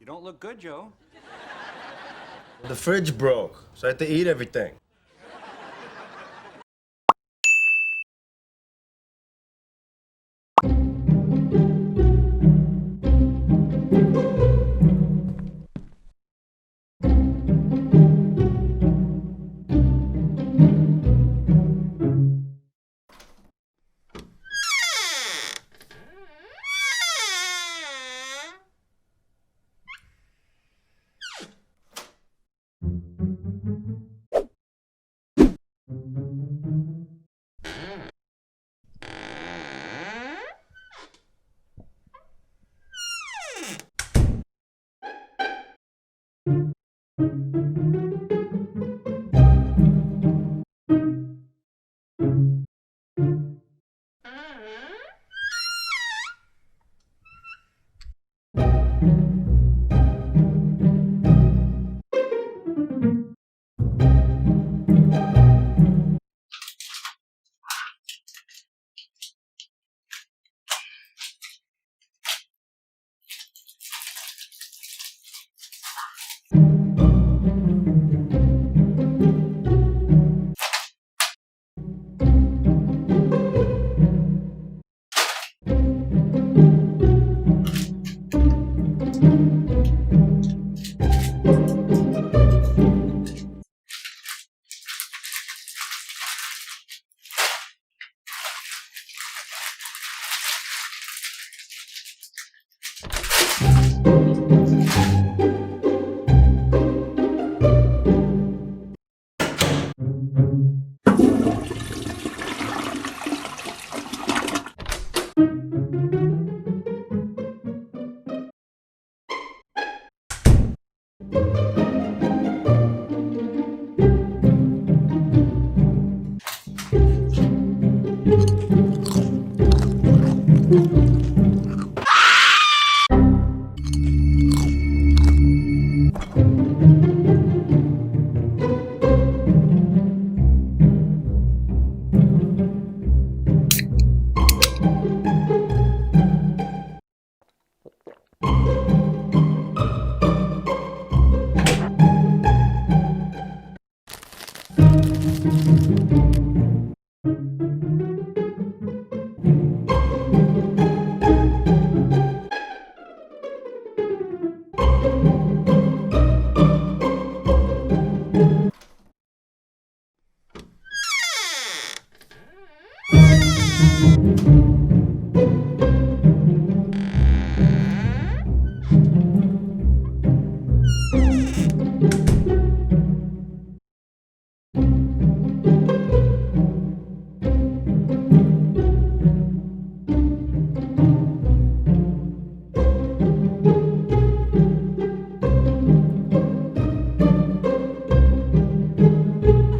You don't look good, Joe. The fridge broke, so I had to eat everything.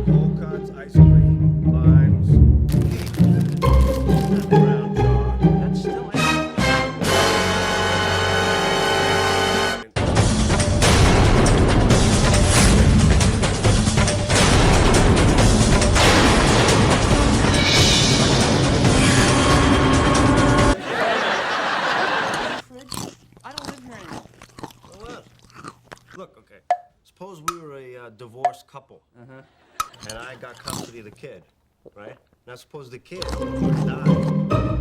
Cold cuts, ice cream, limes, brown jar. That's still I don't live here anymore. Well, look, okay. Suppose we were a divorced couple, and I got custody of the kid, right? Now suppose the kid died.